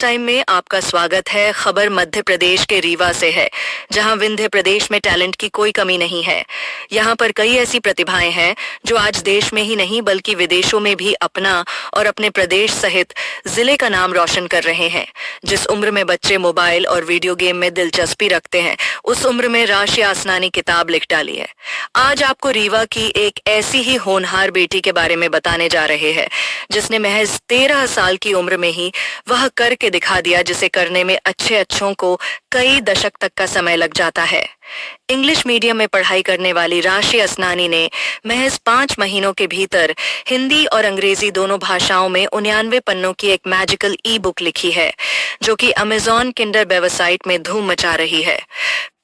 Time में आपका स्वागत है। खबर मध्य प्रदेश के रीवा से है, जहां विंध्य प्रदेश में टैलेंट की कोई कमी नहीं है। यहां पर कई ऐसी प्रतिभाएं हैं जो आज देश में ही नहीं बल्कि विदेशों में भी अपना और अपने प्रदेश सहित जिले का नाम रोशन कर रहे हैं। जिस उम्र में बच्चे मोबाइल और वीडियो गेम में दिलचस्पी रखते हैं, उस उम्र में राशि आसनानी किताब लिख डाली है। आज आपको रीवा की एक ऐसी ही होनहार बेटी के बारे में बताने जा रहे हैं, जिसने महज 13 साल की उम्र में ही वह करके दिखा दिया जिसे करने में अच्छों को कई दशक तक का समय लग जाता है। इंग्लिश मीडियम में पढ़ाई करने वाली राशि असनानी ने महज 5 महीनों के भीतर हिंदी और अंग्रेजी दोनों भाषाओं में 99 पन्नों की एक मैजिकल ई बुक लिखी है, जो कि अमेजॉन किंडर वेबसाइट में धूम मचा रही है।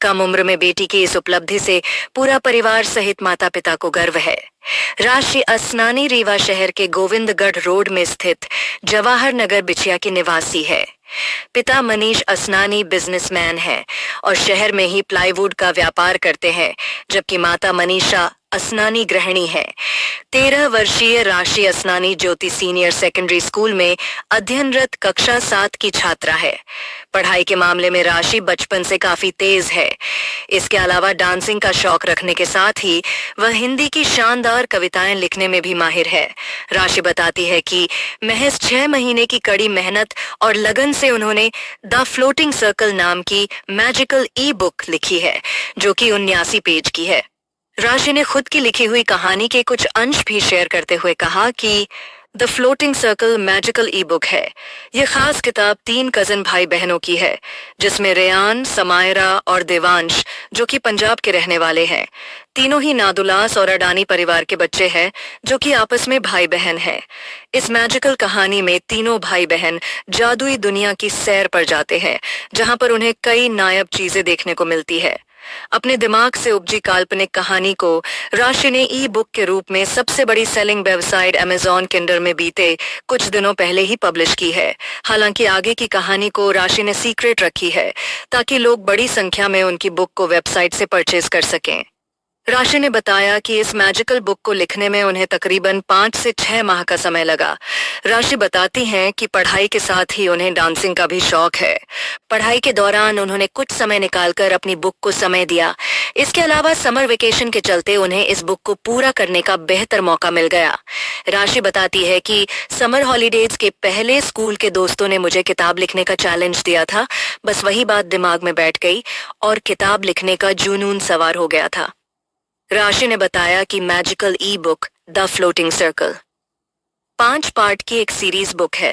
कम उम्र में बेटी की इस उपलब्धि से पूरा परिवार सहित माता पिता को गर्व है। राशि असनानी रीवा शहर के गोविंदगढ़ रोड में स्थित जवाहर नगर बिछिया की निवासी है। पिता मनीष असनानी बिजनेसमैन है और शहर में ही प्लाईवुड का व्यापार करते हैं, जबकि माता मनीषा असनानी गृहिणी है। 13 वर्षीय राशि असनानी ज्योति सीनियर सेकेंडरी स्कूल में अध्ययनरत कक्षा 7 की छात्रा है। पढ़ाई के मामले में राशि बचपन से काफी तेज है। इसके अलावा डांसिंग का शौक रखने के साथ ही वह हिंदी की शानदार कविताएं लिखने में भी माहिर है। राशि बताती है कि महज 6 महीने की कड़ी मेहनत और लगन से उन्होंने द फ्लोटिंग सर्कल नाम की मैजिकल ई बुक लिखी है, जो कि 79 पेज की है। राशि ने खुद की लिखी हुई कहानी के कुछ अंश भी शेयर करते हुए कहा कि the floating circle magical E book है। यह खास किताब 3 कजिन भाई बहनों की है, जिसमें रेयान, समायरा और देवांश, जो कि पंजाब के रहने वाले हैं, तीनों ही नादुलास और अडानी परिवार के बच्चे हैं, जो कि आपस में भाई बहन हैं। इस मैजिकल कहानी में तीनों भाई बहन जादुई दुनिया की सैर पर जाते हैं, जहां पर उन्हें कई नायाब चीजें देखने को मिलती है। अपने दिमाग से उपजी काल्पनिक कहानी को राशि ने ई बुक के रूप में सबसे बड़ी सेलिंग वेबसाइट अमेजॉन किंडर में बीते कुछ दिनों पहले ही पब्लिश की है। हालांकि आगे की कहानी को राशि ने सीक्रेट रखी है, ताकि लोग बड़ी संख्या में उनकी बुक को वेबसाइट से परचेज कर सकें। राशि ने बताया कि इस मैजिकल बुक को लिखने में उन्हें तकरीबन 5 से 6 माह का समय लगा। राशि बताती हैं कि पढ़ाई के साथ ही उन्हें डांसिंग का भी शौक है। पढ़ाई के दौरान उन्होंने कुछ समय निकालकर अपनी बुक को समय दिया। इसके अलावा समर वेकेशन के चलते उन्हें इस बुक को पूरा करने का बेहतर मौका मिल गया। राशि बताती है कि समर हॉलीडेज के पहले स्कूल के दोस्तों ने मुझे किताब लिखने का चैलेंज दिया था। बस वही बात दिमाग में बैठ गई और किताब लिखने का जुनून सवार हो गया था। राशि ने बताया कि magical E book the floating circle 5 part की एक सीरीज बुक है।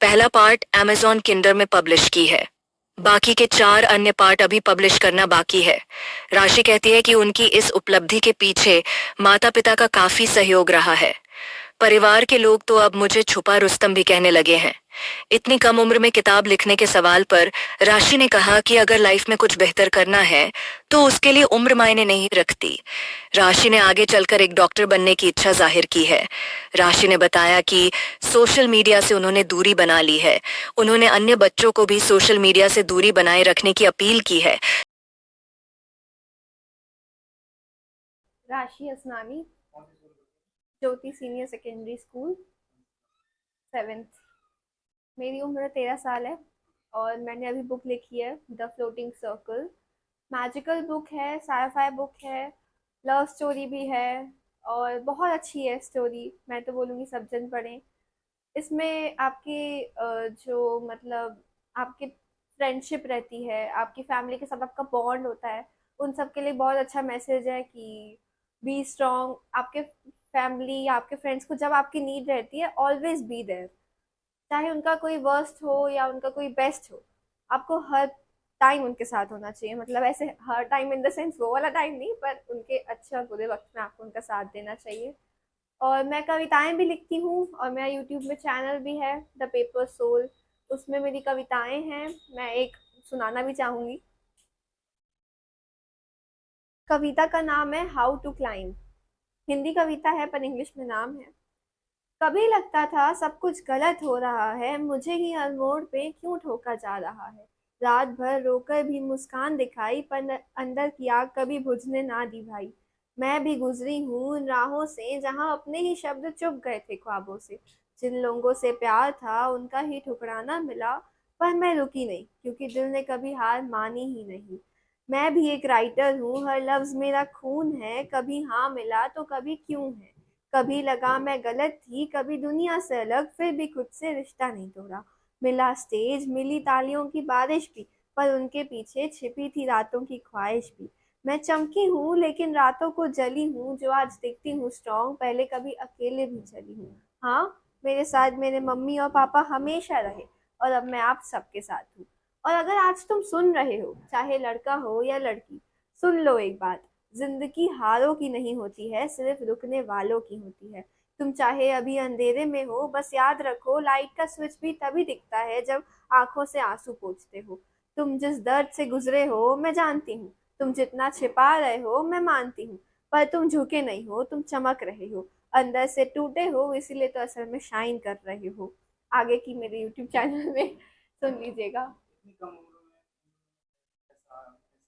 पहला पार्ट अमेजॉन किंडर में पब्लिश की है। बाकी के 4 अन्य पार्ट अभी पब्लिश करना बाकी है। राशि कहती है कि उनकी इस उपलब्धि के पीछे माता पिता का काफी सहयोग रहा है। परिवार के लोग तो अब मुझे छुपा रुस्तम भी कहने लगे हैं। इतनी कम उम्र में किताब लिखने के सवाल पर राशि ने कहा कि अगर लाइफ में कुछ बेहतर करना है तो उसके लिए उम्र मायने नहीं रखती। राशि ने आगे चलकर एक डॉक्टर बनने की इच्छा जाहिर की है। राशि ने बताया कि सोशल मीडिया से उन्होंने दूरी बना ली है। उन्होंने अन्य बच्चों को भी सोशल मीडिया से दूरी बनाए रखने की अपील की है। राशि असनानी, ज्योति सीनियर सेकेंडरी स्कूल, 7th। मेरी उम्र 13 साल है और मैंने अभी बुक लिखी है the floating circle. Magical book है, साईफाई बुक है, लव स्टोरी भी है और बहुत अच्छी है स्टोरी। मैं तो बोलूँगी सब जन पढ़ें। इसमें आपकी जो मतलब आपकी फ्रेंडशिप रहती है, आपकी फैमिली के साथ आपका बॉन्ड होता है, उन सब के लिए बहुत अच्छा मैसेज है कि बी स्ट्रॉन्ग। आपके फैमिली या आपके फ्रेंड्स को जब आपकी नीड रहती है, ऑलवेज बी देयर। चाहे उनका कोई वर्स्ट हो या उनका कोई बेस्ट हो, आपको हर टाइम उनके साथ होना चाहिए। मतलब ऐसे हर टाइम इन द सेंस वो वाला टाइम नहीं, पर उनके अच्छे और बुरे वक्त में आपको उनका साथ देना चाहिए। और मैं कविताएं भी लिखती हूँ और मेरा यूट्यूब में चैनल भी है द पेपर सोल, उसमें मेरी कविताएं हैं। मैं एक सुनाना भी चाहूंगी। कविता का नाम है हाउ टू क्लाइंब। हिंदी कविता है पर इंग्लिश में नाम है। कभी लगता था सब कुछ गलत हो रहा है, मुझे ही हर मोड़ पे क्यों ठोका जा रहा है। रात भर रोकर भी मुस्कान दिखाई, पर अंदर की आग कभी बुझने ना दी भाई। मैं भी गुजरी हूँ उन राहों से जहाँ अपने ही शब्द चुप गए थे ख्वाबों से। जिन लोगों से प्यार था उनका ही ठुकराना मिला, पर मैं रुकी नहीं, क्योंकि दिल ने कभी हार मानी ही नहीं। मैं भी एक राइटर हूँ, हर लफ्ज मेरा खून है, कभी हाँ मिला तो कभी क्यों है। कभी लगा मैं गलत थी, कभी दुनिया से अलग, फिर भी खुद से रिश्ता नहीं तोड़ा। मिला स्टेज, मिली तालियों की बारिश भी, पर उनके पीछे छिपी थी रातों की ख्वाहिश भी। मैं चमकी हूँ लेकिन रातों को जली हूँ, जो आज दिखती हूँ स्ट्रॉन्ग, पहले कभी अकेले भी चली हूँ। हाँ, मेरे साथ मेरे मम्मी और पापा हमेशा रहे, और अब मैं आप सबके साथ हूँ। और अगर आज तुम सुन रहे हो, चाहे लड़का हो या लड़की, सुन लो एक बात, जिंदगी हारों की नहीं होती है, सिर्फ रुकने वालों की होती है। तुम चाहे अभी अंधेरे में हो, बस याद रखो, लाइट का स्विच भी तभी दिखता है जब आंखों से आंसू पोंछते हो। तुम जिस दर्द से गुजरे हो मैं जानती हूँ, तुम जितना छिपा रहे हो मैं मानती हूँ, पर तुम झुके नहीं हो, तुम चमक रहे हो, अंदर से टूटे हो, इसीलिए तो असल में शाइन कर रहे हो। आगे की मेरे यूट्यूब चैनल में सुन लीजिएगा। इतनी कम उम्र में ऐसा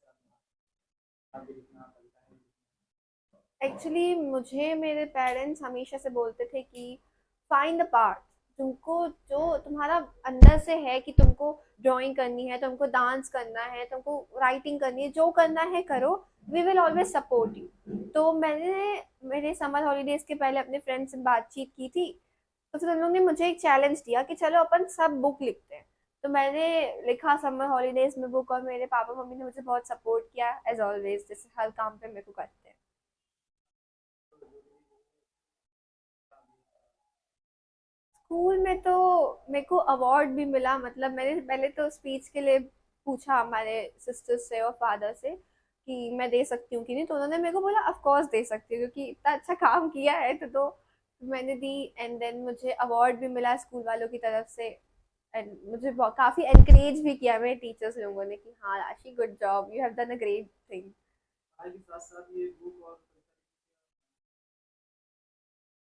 ऐसा आगे लिखना पड़ता है। एक्चुअली मुझे मेरे पेरेंट्स हमेशा से बोलते थे कि फाइंड द पार्ट, तुमको जो तुम्हारा अंदर से है, कि तुमको ड्राइंग करनी है, तुमको डांस करना है, तुमको राइटिंग करनी है, जो करना है करो, we will always support you. तो मैंने मेरे समर हॉलीडेज के पहले अपने फ्रेंड से बातचीत की थी, तो फिर उन लोगों ने मुझे एक चैलेंज दिया कि चलो अपन सब बुक लिखते हैं। तो मैंने लिखा समर हॉलीडेज में बुक, और मेरे पापा मम्मी ने मुझे बहुत सपोर्ट किया एज ऑलवेज, जैसे हर काम पे मेरे को करते हैं। स्कूल में तो मेरे को अवार्ड भी मिला, मतलब मैंने पहले तो स्पीच के लिए पूछा हमारे सिस्टर्स से और फादर से कि मैं दे सकती हूँ कि नहीं, तो उन्होंने मेरे को बोला ऑफ कोर्स दे सकती हूँ, क्योंकि इतना अच्छा काम किया है तो मैंने दी। एंड देन मुझे अवार्ड भी मिला स्कूल वालों की तरफ से, एंड मुझे काफी एनकरेज भी किया मेरे टीचर्स लोगों ने कि हाँ राशि, good job, you have done a great thing. पढ़ाई के साथ साथ ये बुक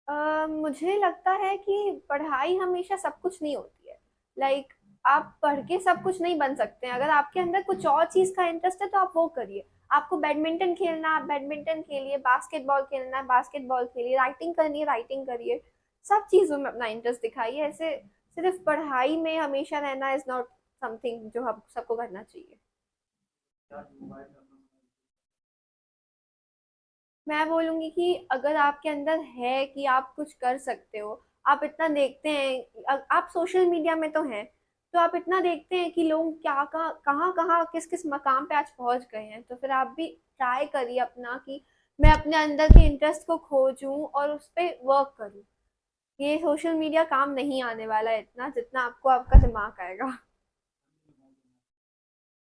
और मुझे लगता है कि पढ़ाई हमेशा सब कुछ नहीं होती है। लाइक आप पढ़ के सब कुछ नहीं बन सकते हैं, अगर आपके अंदर कुछ और चीज का इंटरेस्ट है तो आप वो करिए। आपको बैडमिंटन खेलना, आप बैडमिंटन खेलिए, बास्केटबॉल खेलना है, बास्केटबॉल खेलिए, राइटिंग करनी है, राइटिंग करिए। सब चीजों में अपना इंटरेस्ट दिखाइए। ऐसे सिर्फ पढ़ाई में हमेशा रहना इज नॉट समथिंग जो हम सबको करना चाहिए। क्या मोबाइल का अपना समय मैं बोलूंगी कि अगर आपके अंदर है कि आप कुछ कर सकते हो, आप इतना देखते हैं, आप सोशल मीडिया में तो हैं, तो आप इतना देखते हैं कि लोग क्या कहाँ कहाँ किस किस मकाम पे आज पहुंच गए हैं, तो फिर आप भी ट्राई करिए अपना कि मैं अपने अंदर के इंटरेस्ट को खोजूं और उस पर वर्क करूं। ये सोशल मीडिया काम नहीं आने वाला है इतना जितना आपको आपका दिमाग आएगा।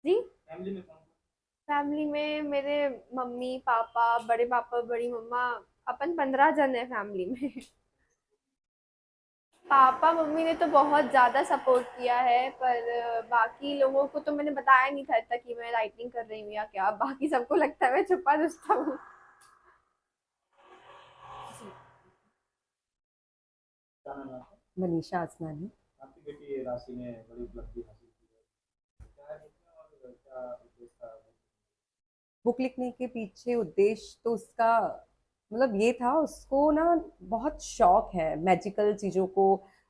जी। फैमिली में कौन फैमिली में मेरे मम्मी पापा, बड़े पापा, बड़ी मम्मा, अपन 15 जन है फैमिली में। पापा मम्मी ने तो बहुत ज्यादा सपोर्ट किया है, पर बाकी लोगों को तो मैंने बताया नहीं था इतना कि मैं राइटिंग कर रही हूँ या क्या, बाकी सबको लगता है मैं छुपा रुस्तम हूँ। क्या नाम है आपका? मनीषा आसनानी। आपकी बेटी राशि ने बड़ी उपलब्धि हासिल की है, क्या है इसमें और क्या उद्देश्य था? बुक लिखने के पीछे उद्देश्य तो उसका मतलब ये था, उसको ना बहुत शौक है मैजिकल चीज़ों को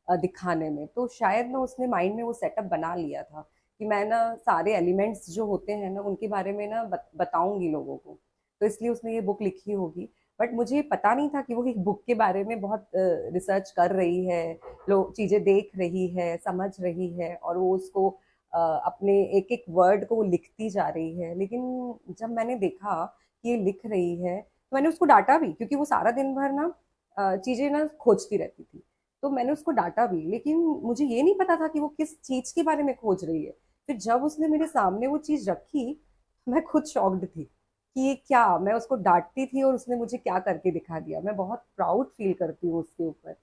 दिखाने में। तो शायद ना उसने माइंड में वो सेटअप बना लिया था कि मैं ना सारे एलिमेंट्स जो होते हैं ना उनके बारे में ना बताऊंगी लोगों को। तो इसलिए उसने ये बुक लिखी होगी। बट मुझे पता नहीं था कि वो एक बुक के बारे में बहुत रिसर्च कर रही है, लोग चीज़ें देख रही है, समझ रही है, और वो उसको अपने एक एक वर्ड को वो लिखती जा रही है। लेकिन जब मैंने देखा कि ये लिख रही है तो मैंने उसको डांटा भी, क्योंकि वो सारा दिन भर ना चीजें ना खोजती रहती थी। तो मैंने उसको डांटा भी, लेकिन मुझे ये नहीं पता था कि वो किस चीज के बारे में खोज रही है। फिर जब उसने मेरे सामने वो चीज रखी, मैं खुद शॉक्ड थी कि ये क्या, मैं उसको डांटती थी और उसने मुझे क्या करके दिखा दिया। मैं बहुत प्राउड फील करती हूँ उसके ऊपर।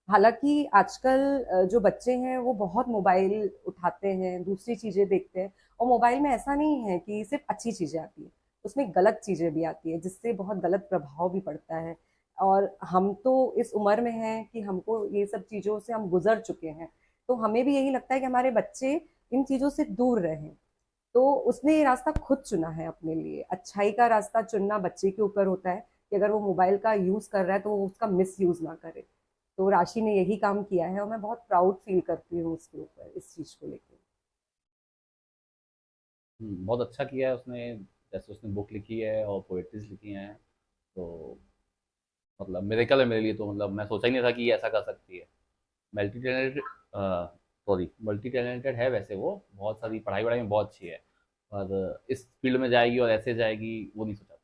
हालांकि आजकल जो बच्चे हैं वो बहुत मोबाइल उठाते हैं, दूसरी चीजें देखते हैं। और मोबाइल में ऐसा नहीं है कि सिर्फ अच्छी चीजें आती है, उसमें गलत चीजें भी आती है, जिससे बहुत गलत प्रभाव भी पड़ता है। और हम तो इस उम्र में हैं कि हमको ये सब चीजों से हम गुजर चुके हैं। तो हमें भी यही लगता है कि हमारे बच्चे इन चीजों से दूर रहें। तो उसने ये रास्ता खुद चुना है अपने लिए। अच्छाई का रास्ता चुनना बच्चे के ऊपर होता है कि अगर वो मोबाइल का यूज कर रहा है तो वो उसका मिस यूज ना करे। तो राशि ने यही काम किया है और मैं बहुत प्राउड फील करती हूँ उसके ऊपर, इस चीज को लेकर। बहुत अच्छा किया है उसने, जैसे उसने बुक लिखी है और पोएट्रीज लिखी हैं, तो मतलब मिरेकल है मेरे लिए। तो मतलब मैं सोचा ही नहीं था कि ये ऐसा कर सकती है। मल्टी टैलेंटेड, मल्टी टैलेंटेड है वैसे, वो बहुत सारी पढ़ाई वढ़ाई में बहुत अच्छी है, पर इस फील्ड में जाएगी और ऐसे जाएगी वो नहीं सोचा था।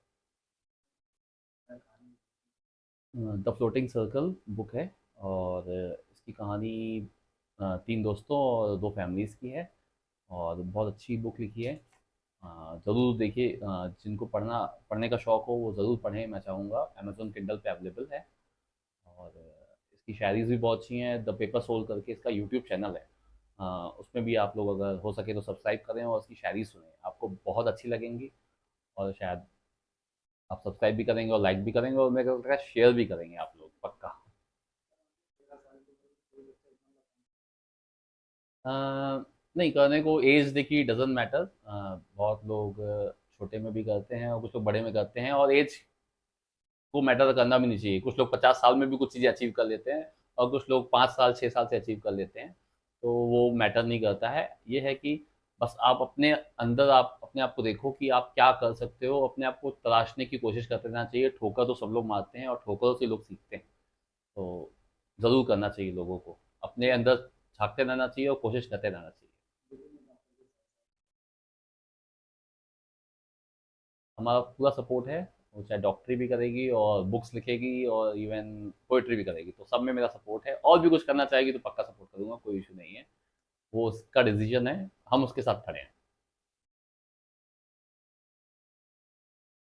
द फ्लोटिंग सर्कल बुक है, और इसकी कहानी 3 दोस्तों और 2 फैमिलीज़ की है, और बहुत अच्छी बुक लिखी है। ज़रूर देखिए, जिनको पढ़ने का शौक़ हो वो ज़रूर पढ़ें, मैं चाहूँगा। अमेज़न किंडल पे अवेलेबल है, और इसकी शायरीज़ भी बहुत अच्छी हैं। द पेपर सोल करके इसका यूट्यूब चैनल है, उसमें भी आप लोग अगर हो सके तो सब्सक्राइब करें और उसकी शायरी सुनें, आपको बहुत अच्छी लगेंगी। और शायद आप सब्सक्राइब भी करेंगे और लाइक भी करेंगे, और मेरे को लगता है शेयर भी करेंगे आप लोग, पक्का। अ, नहीं, करने को एज देखिए डज़न्ट मैटर। बहुत लोग छोटे में भी करते हैं और कुछ लोग बड़े में करते हैं, और एज को मैटर करना भी नहीं चाहिए। कुछ लोग 50 साल में भी कुछ चीज़ें अचीव कर लेते हैं, और कुछ लोग 5 साल 6 साल से अचीव कर लेते हैं, तो वो मैटर नहीं करता है। ये है कि बस आप अपने अंदर, आप अपने आप को देखो कि आप क्या कर सकते हो, अपने आप को तराशने की कोशिश करते रहना चाहिए। ठोकर तो सब लोग मारते हैं और ठोकरों से लोग सीखते हैं, तो ज़रूर करना चाहिए लोगों को। अपने अंदर झाँकते रहना चाहिए और कोशिश करते रहना चाहिए। हमारा पूरा सपोर्ट है। वो चाहे डॉक्टरी भी करेगी और बुक्स लिखेगी और इवन पोइट्री भी करेगी, तो सब में मेरा सपोर्ट है। और भी कुछ करना चाहेगी तो पक्का सपोर्ट करूँगा, कोई इशू नहीं है। वो उसका डिसीजन है, हम उसके साथ खड़े हैं।